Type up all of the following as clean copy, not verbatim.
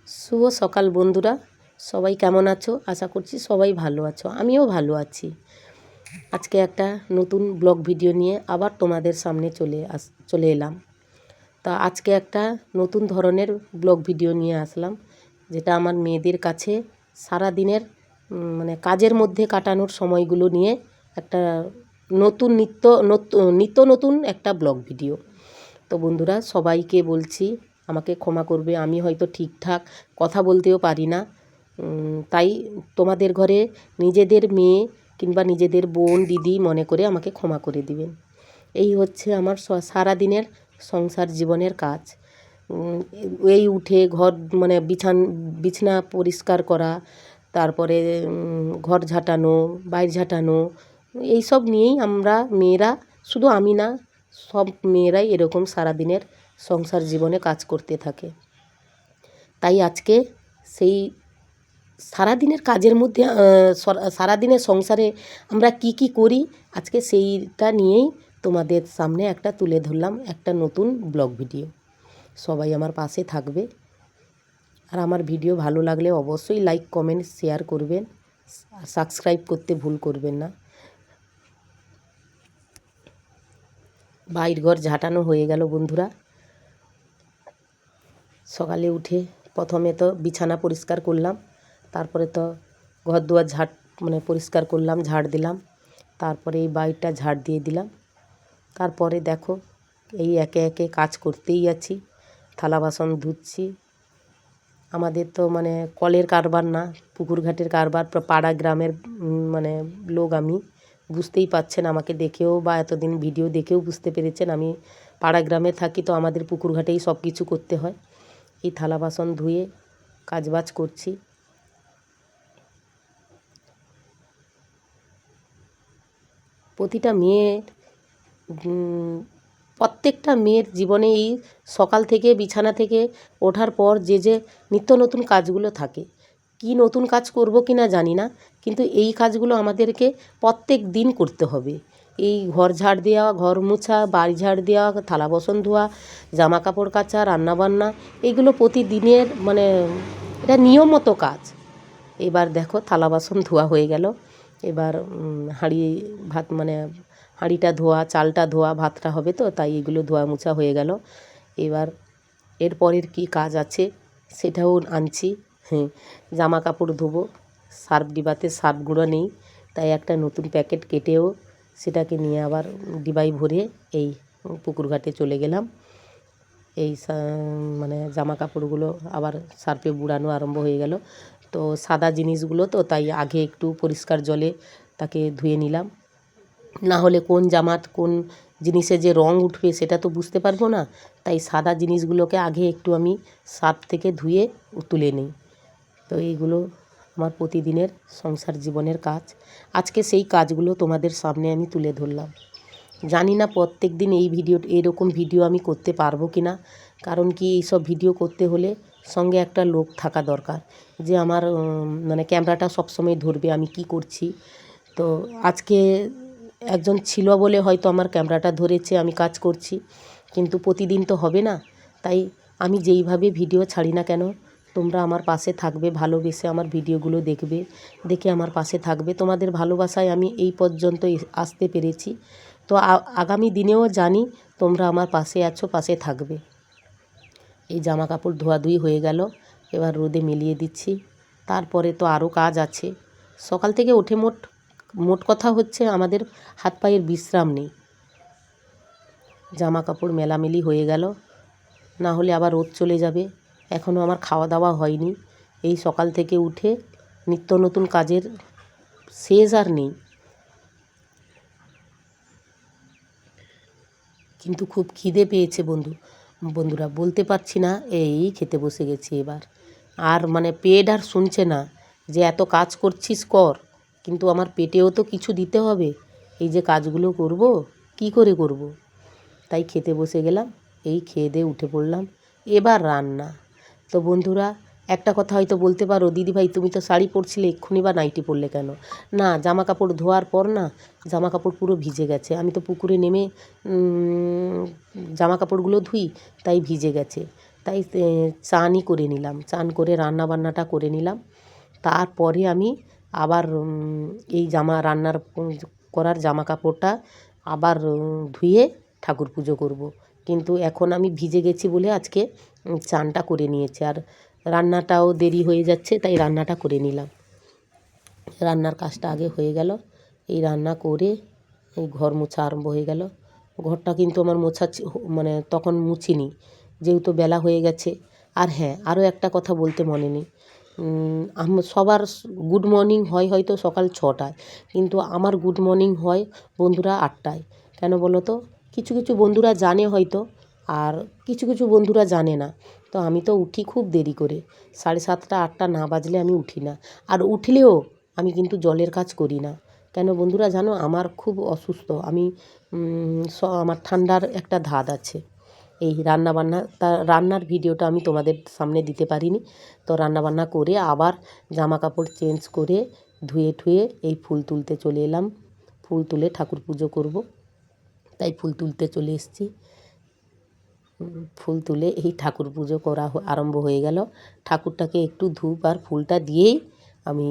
শুভ সকাল বন্ধুরা, সবাই কেমন আছো? আশা করছি সবাই ভালো আছো, আমিও ভালো আছি। আজকে একটা নতুন ব্লগ ভিডিও নিয়ে আবার তোমাদের সামনে চলে এলাম। তা আজকে একটা নতুন ধরনের ব্লগ ভিডিও নিয়ে আসলাম, যেটা আমার মেয়েদের কাছে সারা দিনের মানে কাজের মধ্যে কাটানোর সময়গুলো নিয়ে একটা নিত্য নতুন একটা ব্লগ ভিডিও। তো বন্ধুরা, সবাইকে বলছি আমাকে ক্ষমা করবে, আমি হয়তো ঠিকঠাক কথা বলতেও পারি না, তাই তোমাদের ঘরে নিজেদের মেয়ে কিংবা নিজেদের বোন দিদি মনে করে আমাকে ক্ষমা করে দিবেন। এই হচ্ছে আমার সারাদিনের সংসার জীবনের কাজ। এই উঠে ঘর মানে বিছানা পরিষ্কার করা, তারপরে ঘর ঝাঁটানো, বাইর ঝাঁটানো, এইসব নিয়েই আমরা মেয়েরা, শুধু আমি না, সব মেয়েরাই এরকম সারাদিনের সংসার জীবনে কাজ করতে থাকে। তাই আজকে সেই সারাদিনের কাজের মধ্যে সারাদিনের সংসারে আমরা কি কি করি, আজকে সেইটা নিয়েই তোমাদের সামনে একটা তুলে ধরলাম, একটা নতুন ব্লগ ভিডিও। সবাই আমার পাশে থাকবে, আর আমার ভিডিও ভালো লাগলে অবশ্যই লাইক কমেন্ট শেয়ার করবেন, সাবস্ক্রাইব করতে ভুল করবেন না। বাইর ঘর ঝাঁটানো হয়ে গেল বন্ধুরা। সকালে উঠে প্রথমে তো বিছানা পরিষ্কার করলাম, তারপরে তো ঘর দুয়ার পরিষ্কার করলাম, ঝাড় দিলাম, তারপরে এই বাইরটা ঝাড় দিয়ে দিলাম। তারপরে দেখো এই একে একে কাজ করতেই আছি, থালা বাসন ধুচ্ছি। আমাদের তো কলের কারবার না, পুকুর ঘাটের কারবার, পাড়া গ্রামের লোক। আমি বুঝতেই পারছেন, আমাকে দেখেও বা এতদিন ভিডিও দেখেও বুঝতে পেরেছেন আমি পাড়া গ্রামে থাকি, তো আমাদের পুকুর ঘাটেই সব কিছু করতে হয়। এই থালা বাসন ধুয়ে কাজবাজ করছি। প্রত্যেকটা মেয়ের জীবনে এই সকাল থেকে বিছানা থেকে ওঠার পর যে নিত্য নতুন কাজগুলো থাকে, কি নতুন কাজ করব কি না জানি না, কিন্তু এই কাজগুলো আমাদেরকে প্রত্যেক দিন করতে হবে। এই ঘর ঝাড় দেওয়া, ঘর মোছা, বাড়ি ঝাড় দেওয়া, থালা বাসন ধোয়া, জামা কাপড় কাচা, রান্নাবান্না, এগুলো প্রতিদিনের এটা নিয়মমতো কাজ। এবার দেখো থালা বাসন ধোয়া হয়ে গেল, এবার হাঁড়িটা ধোয়া, চালটা ধোয়া, ভাতটা হবে তো, তাই এগুলো ধোয়া মোছা হয়ে গেল। এবার এরপরের কি কাজ আছে সেটাও আনছি। জামা কাপড় ধোবো, সার্ফ ডিবাতে সার্ফ গুঁড়ো নেই, তাই একটা নতুন প্যাকেট কেটেও সেটাকে নিয়ে আবার ডিবায় ভরে এই পুকুর ঘাটে চলে গেলাম। এই জামা কাপড়গুলো আবার সার্ফে বুড়ানো আরম্ভ হয়ে গেল। তো সাদা জিনিসগুলো তো, তাই আগে একটু পরিষ্কার জলে তাকে ধুয়ে নিলাম, না হলে কোন জামার কোন জিনিসে যে রং উঠবে সেটা তো বুঝতে পারবো না। তাই সাদা জিনিসগুলোকে আগে একটু আমি সার্ফ থেকে ধুয়ে তুলে নিই। তো এইগুলো আমার প্রতিদিনের সংসার জীবনের কাজ। আজকে সেই কাজগুলো তোমাদের সামনে আমি তুলে ধরলাম। জানি না প্রত্যেক দিন এরকম ভিডিও আমি করতে পারবো কি না, কারণ কি এইসব ভিডিও করতে হলে সঙ্গে একটা লোক থাকা দরকার, যে আমার ক্যামেরাটা সবসময় ধরবে আমি কি করছি। তো আজকে একজন ছিল বলে হয়তো আমার ক্যামেরাটা ধরেছে, আমি কাজ করছি, কিন্তু প্রতিদিন তো হবে না। তাই আমি যেইভাবে ভিডিও ছাড়ি না কেন, তোমরা আমার পাশে থাকবে, ভালোবেসে আমার ভিডিওগুলো দেখবে, দেখে আমার পাশে থাকবে। তোমাদের ভালোবাসায় আমি এই পর্যন্ত আসতে পেরেছি। তো আগামী দিনেও জানি তোমরা আমার পাশে আছো, পাশে থাকবে। এই জামা কাপড় ধোয়াধুয়ি হয়ে গেল, এবার রোদে মিলিয়ে দিচ্ছি। তারপরে তো আরও কাজ আছে। সকাল থেকে উঠে মোট কথা হচ্ছে আমাদের হাত পায়ের বিশ্রাম নেই। জামা কাপড় মেলামেলি হয়ে গেল, না হলে আবার রোদ চলে যাবে। এখনও আমার খাওয়া দাওয়া হয়নি। এই সকাল থেকে উঠে নিত্য নতুন কাজের শেষ আর নেই, কিন্তু খুব খিদে পেয়েছে বন্ধুরা, বলতে পারছি না, এই খেতে বসে গেছি এবার। আর পেট আর শুনছে না যে এত কাজ করছিস কর, কিন্তু আমার পেটেও তো কিছু দিতে হবে। এই যে কাজগুলো করব, কি করে করব? তাই খেতে বসে গেলাম। এই খেয়ে দিয়ে উঠে পড়লাম, এবার রান্না। তো বন্ধুরা, একটা কথা হয়তো বলতে পারো, দিদিভাই তুমি তো শাড়ি পরছিলে, এক্ষুনি বা নাইটি পরলে কেন? না, জামা কাপড় ধোয়ার পর না জামা কাপড় পুরো ভিজে গেছে। আমি তো পুকুরে নেমে জামা কাপড়গুলো ধুই, তাই ভিজে গেছে। তাই চানই করে নিলাম, চান করে রান্নাবান্নাটা করে নিলাম। তারপরে আমি আবার এই রান্নার করার জামা কাপড়টা আবার ধুয়ে ঠাকুর পুজো করব। কিন্তু এখন আমি ভিজে গেছি বলে আজকে চানটা করে নিয়েছি, আর রান্নাটাও দেরি হয়ে যাচ্ছে, তাই রান্নাটা করে নিলাম। রান্নার কাজটা আগে হয়ে গেল। এই রান্না করে এই ঘর মোছা আরম্ভ হয়ে গেল। ঘরটা কিন্তু আমার মোছা মানে তখন মুছিনি, যেহেতু বেলা হয়ে গেছে। আর হ্যাঁ, আরও একটা কথা বলতে মনে নেই, সবার গুড মর্নিং হয় হয়তো সকাল 6টায়, কিন্তু আমার গুড মর্নিং হয় বন্ধুরা 8টায়। কেন বলো তো? কিছু কিছু বন্ধুরা জানে হয়তো, আর কিছু কিছু বন্ধুরা জানে না। তো আমি তো উঠি খুব দেরি করে, 7:30 8টা না বাজলে আমি উঠি না। আর উঠলেও আমি কিন্তু জলের কাজ করি না। কেন বন্ধুরা জানো? আমার খুব অসুস্থ আমি, আমার ঠান্ডার একটা ধাত আছে। এই রান্নার ভিডিওটা আমি তোমাদের সামনে দিতে পারিনি। তো রান্নাবান্না করে আবার জামা কাপড় চেঞ্জ করে ধুয়ে ঠুয়ে এই ফুল তুলতে চলে এলাম। ফুল তুলে ঠাকুর পুজো করব, তাই ফুল তুলতে চলে এসেছি। ফুল তুলে এই ঠাকুর পুজো করা আরম্ভ হয়ে গেল। ঠাকুরটাকে একটু ধূপ আর ফুলটা দিয়েই আমি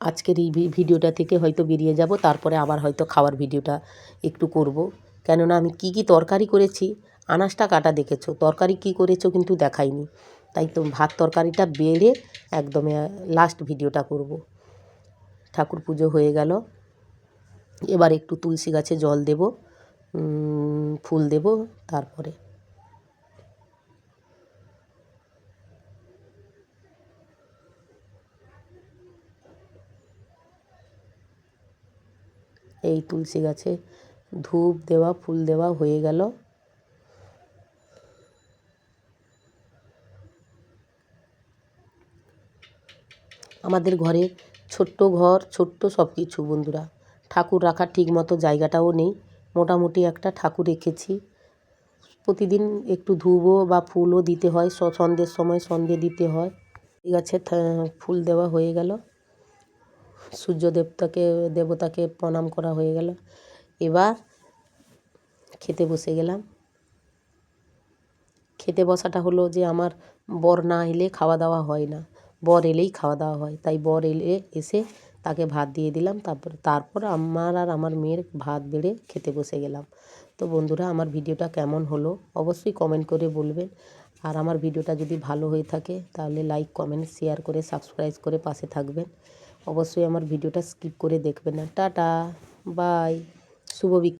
আজকের এই ভিডিওটা থেকে হয়তো বেরিয়ে যাব। তারপরে আবার হয়তো খাওয়ার ভিডিওটা একটু করব, কেননা আমি কি কি তরকারি করেছি আনাজটা কাটা দেখেছো, তরকারি কি করেছো কিন্তু দেখাইনি। তাই তো ভাত তরকারিটা বেড়ে একদম লাস্ট ভিডিওটা করব। ঠাকুর পুজো হয়ে গেল, এবার একটু তুলসী গাছে জল দেব, ফুল দেব। তারপরে এই তুলসী গাছে ধূপ দেওয়া ফুল দেওয়া হয়ে গেল। আমাদের ঘরে ছোট্ট ঘর, ছোট্ট সব কিছু বন্ধুরা, ঠাকুর রাখার ঠিক মতো জায়গাটাও নেই। মোটামুটি একটা ঠাকুর রেখেছি, প্রতিদিন একটু ধূপও বা ফুলও দিতে হয়, সন্ধ্যের সময় সন্ধে দিতে হয়। ঠিক আছে, ফুল দেওয়া হয়ে গেল, সূর্য দেবতাকে প্রণাম করা হয়ে গেল। এবার খেতে বসে গেলাম। খেতে বসাটা হলো যে আমার বর না এলে খাওয়া দাওয়া হয় না, বর এলেই খাওয়া দাওয়া হয়। তাই বর এসে তাকে ভাত দিয়ে দিলাম, তারপর আমার আর আমার মেয়ের ভাত বেড়ে খেতে বসে গেলাম। তো বন্ধুরা, আমার ভিডিওটা কেমন হলো অবশ্যই কমেন্ট করে বলবেন। আর আমার ভিডিওটা যদি ভালো হয়ে থাকে তাহলে লাইক কমেন্ট শেয়ার করে সাবস্ক্রাইব করে পাশে থাকবেন। অবশ্যই আমার ভিডিওটা স্কিপ করে দেখবেন না। টাটা, বাই, শুভ বিকেল।